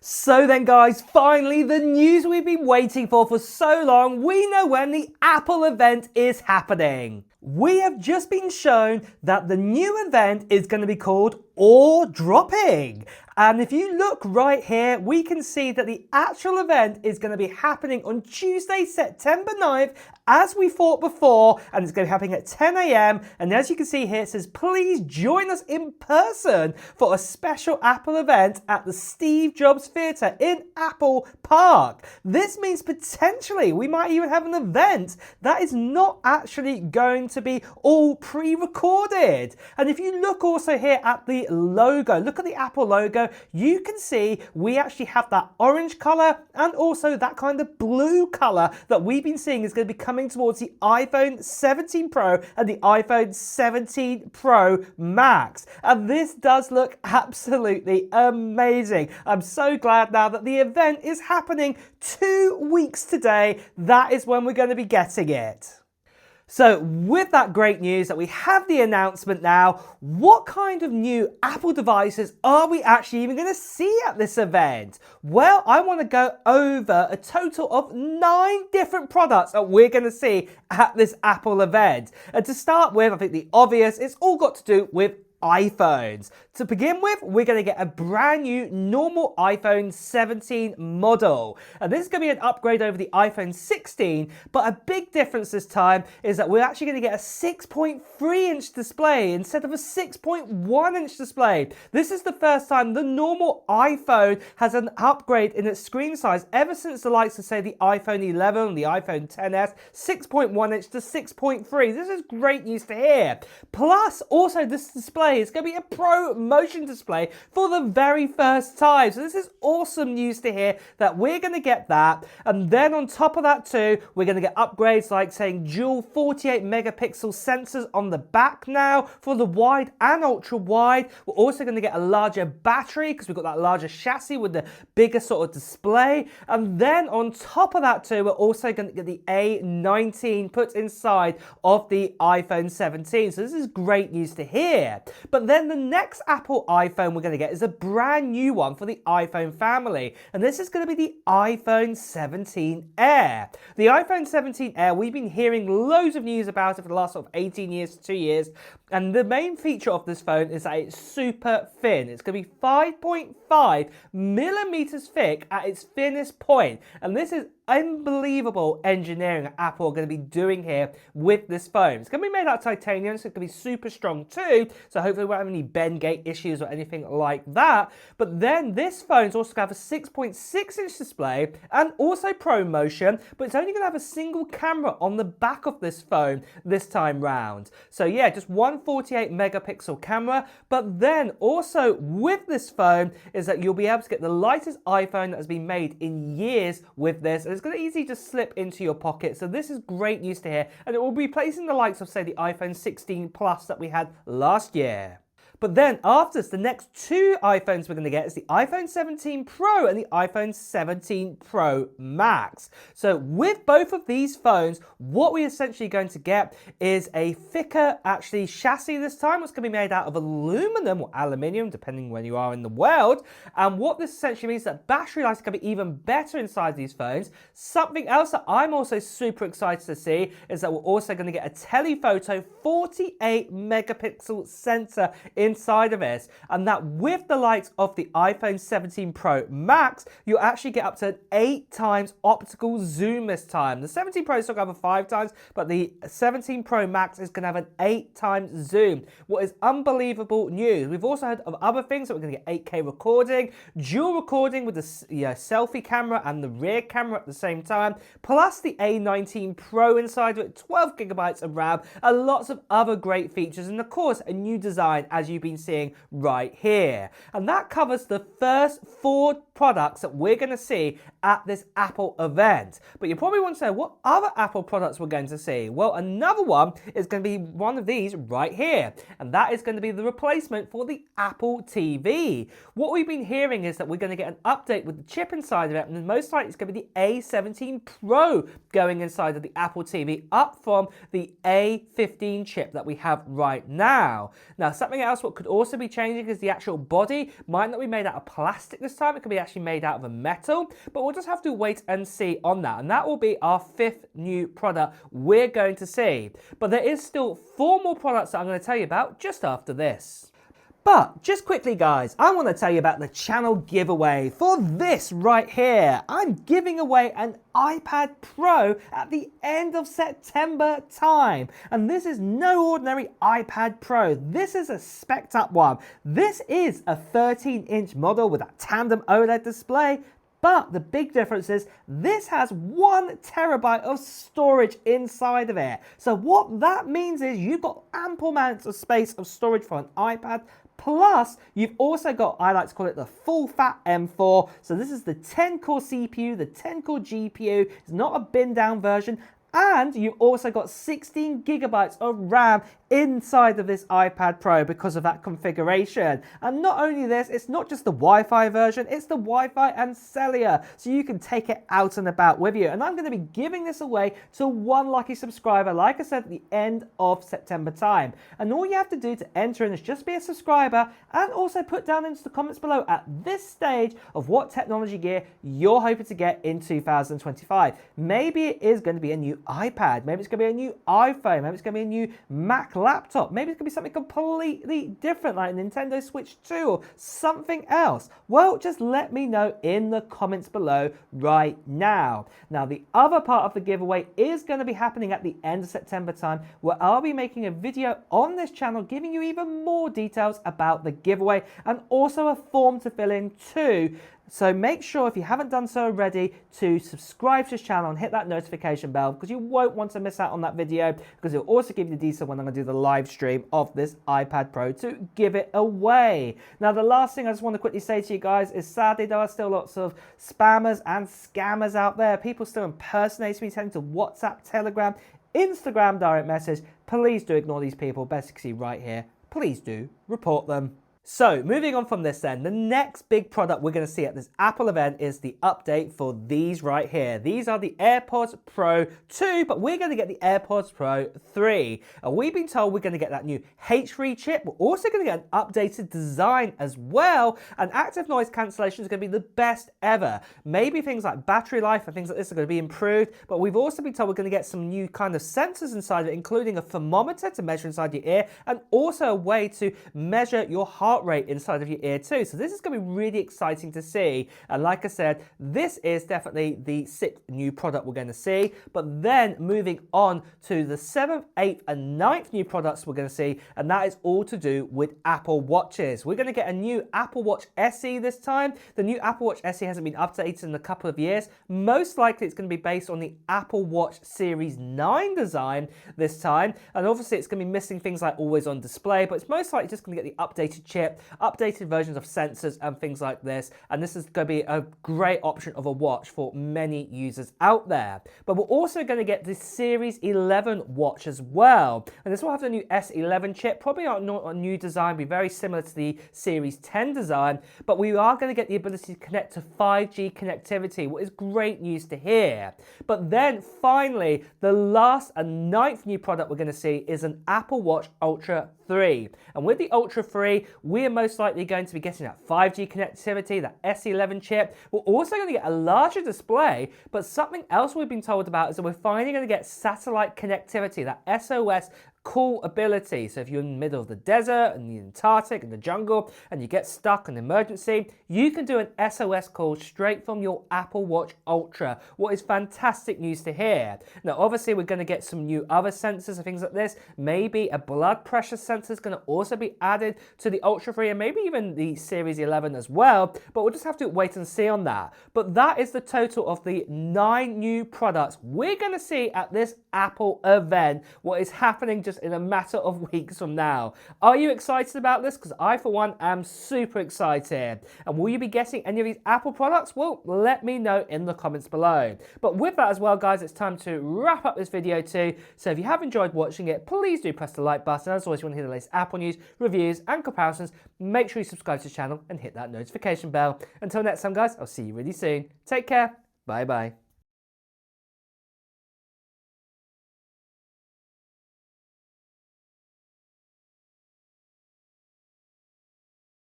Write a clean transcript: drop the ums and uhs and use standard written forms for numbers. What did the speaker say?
So then guys, finally the news we've been waiting for so long. We know when the Apple event is happening. We have just been shown that the new event is going to be called Awe Dropping. And if you look right here, we can see that the actual event is going to be happening on Tuesday, September 9th, as we thought before, and it's going to be happening at 10 a.m. And as you can see here, it says, please join us in person for a special Apple event at the Steve Jobs Theatre in Apple Park. This means potentially we might even have an event that is not actually going to be all pre-recorded. And if you look also here at the logo, look at the Apple logo, you can see we actually have that orange color and also that kind of blue color that we've been seeing is going to be coming towards the iPhone 17 Pro and the iPhone 17 Pro Max. And this does look absolutely amazing. I'm so glad now that the event is happening 2 weeks today. That is when we're going to be getting it. So with that great news that we have the announcement now, what kind of new Apple devices are we actually even going to see at this event? Well, I want to go over a total of 9 different products that we're going to see at this Apple event. And to start with, I think the obvious, it's all got to do with iPhones. To begin with, we're going to get a brand new normal iPhone 17 model. And this is going to be an upgrade over the iPhone 16, but a big difference this time is that we're actually going to get a 6.3-inch display instead of a 6.1-inch display. This is the first time the normal iPhone has an upgrade in its screen size ever since the likes of, say, the iPhone 11 and the iPhone XS, 6.1-inch to 6.3. This is great news to hear. Plus, also this display is going to be a Pro Motion display for the very first time. So this is awesome news to hear that we're going to get that. And then on top of that too, we're going to get upgrades like saying dual 48 megapixel sensors on the back now for the wide and ultra wide. We're also going to get a larger battery because we've got that larger chassis with the bigger sort of display. And then on top of that too, we're also going to get the A19 put inside of the iPhone 17. So this is great news to hear. But then the next Apple iPhone we're going to get is a brand new one for the iPhone family. And this is going to be the iPhone 17 Air. The iPhone 17 Air, we've been hearing loads of news about it for the last sort of 18 years to 2 years. And the main feature of this phone is that it's super thin. It's going to be 5.5 millimeters thick at its thinnest point. And this is unbelievable engineering that Apple are going to be doing here with this phone. It's going to be made out of titanium, so it's going to be super strong too. So hopefully we won't have any bend gate issues or anything like that. But then this phone's also going to have a 6.6-inch display and also Pro Motion, but it's only going to have a single camera on the back of this phone this time round. So yeah, just one 48 megapixel camera. But then also with this phone is that you'll be able to get the lightest iPhone that has been made in years with this. And it's going to easily just slip into your pocket. So this is great news to hear. And it will be replacing the likes of, say, the iPhone 16 Plus that we had last year. But then after this, the next 2 iPhones we're going to get is the iPhone 17 Pro and the iPhone 17 Pro Max. So with both of these phones, what we're essentially going to get is a thicker, actually, chassis this time. It's going to be made out of aluminum or aluminium, depending where you are in the world. And what this essentially means is that battery life is going to be even better inside these phones. Something else that I'm also super excited to see is that we're also going to get a telephoto 48 megapixel sensor inside of it, and that with the likes of the iPhone 17 Pro Max, you'll actually get up to an 8 times optical zoom this time. The 17 Pro is still going to have a 5 times, but the 17 Pro Max is going to have an 8 times zoom. What is unbelievable news. We've also heard of other things, that we're going to get 8K recording, dual recording with the selfie camera and the rear camera at the same time, plus the A19 Pro inside of it, 12 gigabytes of RAM, and lots of other great features, and of course a new design as you've been seeing right here. And that covers the first 4 products that we're going to see at this Apple event. But you probably want to say, what other Apple products we're going to see? Well, another one is going to be one of these right here, and that is going to be the replacement for the Apple TV. What we've been hearing is that we're going to get an update with the chip inside of it, and most likely it's going to be the A17 Pro going inside of the Apple TV, up from the A15 chip that we have right now. Now, something else what could also be changing is the actual body might not be made out of plastic this time. It could be actually made out of a metal, but we'll just have to wait and see on that. And that will be our 5th new product we're going to see. But there is still 4 more products that I'm going to tell you about just after this. But just quickly, guys, I want to tell you about the channel giveaway for this right here. I'm giving away an iPad Pro at the end of September time. And this is no ordinary iPad Pro. This is a spec'd up one. This is a 13-inch model with a tandem OLED display. But the big difference is this has 1 terabyte of storage inside of it. So what that means is you've got ample amounts of space of storage for an iPad. Plus, you've also got, I like to call it the full-fat M4. So this is the 10-core CPU, the 10-core GPU. It's not a bin-down version. And you've also got 16 gigabytes of RAM inside of this iPad Pro because of that configuration. And not only this, it's not just the Wi-Fi version, it's the Wi-Fi and cellular, so you can take it out and about with you. And I'm going to be giving this away to 1 lucky subscriber, like I said, at the end of September time. And all you have to do to enter in is just be a subscriber and also put down into the comments below at this stage of what technology gear you're hoping to get in 2025. Maybe it is going to be a new iPad, maybe it's going to be a new iPhone, maybe it's going to be a new Mac laptop, maybe it's going to be something completely different like Nintendo Switch 2 or something else. Well, just let me know in the comments below right now. Now, the other part of the giveaway is going to be happening at the end of September time, where I'll be making a video on this channel giving you even more details about the giveaway and also a form to fill in too. So make sure, if you haven't done so already, to subscribe to this channel and hit that notification bell, because you won't want to miss out on that video, because it'll also give you the detail when I'm going to do the live stream of this iPad Pro to give it away. Now, the last thing I just want to quickly say to you guys is, sadly, there are still lots of spammers and scammers out there. People still impersonating me, telling to WhatsApp, Telegram, Instagram direct message. Please do ignore these people. Best you can see right here. Please do report them. So, moving on from this then, the next big product we're going to see at this Apple event is the update for these right here. These are the AirPods Pro 2, but we're going to get the AirPods Pro 3. And we've been told we're going to get that new H3 chip. We're also going to get an updated design as well. And active noise cancellation is going to be the best ever. Maybe things like battery life and things like this are going to be improved, but we've also been told we're going to get some new kind of sensors inside of it, including a thermometer to measure inside your ear, and also a way to measure your heart rate inside of your ear too. So this is going to be really exciting to see. And like I said, this is definitely the 6th new product we're going to see. But then moving on to the 7th, 8th and 9th new products we're going to see, and that is all to do with Apple Watches. We're going to get a new Apple Watch SE this time. The new Apple Watch SE hasn't been updated in a couple of years. Most likely it's going to be based on the Apple Watch Series 9 design this time. And obviously it's going to be missing things like always on display, but it's most likely just going to get the updated chip, updated versions of sensors and things like this. And this is going to be a great option of a watch for many users out there. But we're also going to get the Series 11 watch as well. And this will have the new S11 chip, probably not a new design, be very similar to the Series 10 design, but we are going to get the ability to connect to 5G connectivity, what is great news to hear. But then finally, the last and 9th new product we're going to see is an Apple Watch Ultra 3. And with the Ultra 3, we are most likely going to be getting that 5G connectivity, that S11 chip. We're also going to get a larger display, but something else we've been told about is that we're finally going to get satellite connectivity, that SOS cool ability. So if you're in the middle of the desert and the Antarctic and the jungle and you get stuck in an emergency, you can do an SOS call straight from your Apple Watch Ultra. What is fantastic news to hear. Now, obviously, we're going to get some new other sensors and things like this. Maybe a blood pressure sensor is going to also be added to the Ultra 3 and maybe even the Series 11 as well. But we'll just have to wait and see on that. But that is the total of the 9 new products we're going to see at this Apple event, what is happening just in a matter of weeks from now. Are you excited about this? Because I, for one, am super excited. And will you be getting any of these Apple products? Well, let me know in the comments below. But with that as well, guys, it's time to wrap up this video too. So if you have enjoyed watching it, please do press the like button. As always, if you want to hear the latest Apple news, reviews, and comparisons, make sure you subscribe to the channel and hit that notification bell. Until next time, guys, I'll see you really soon. Take care. Bye-bye.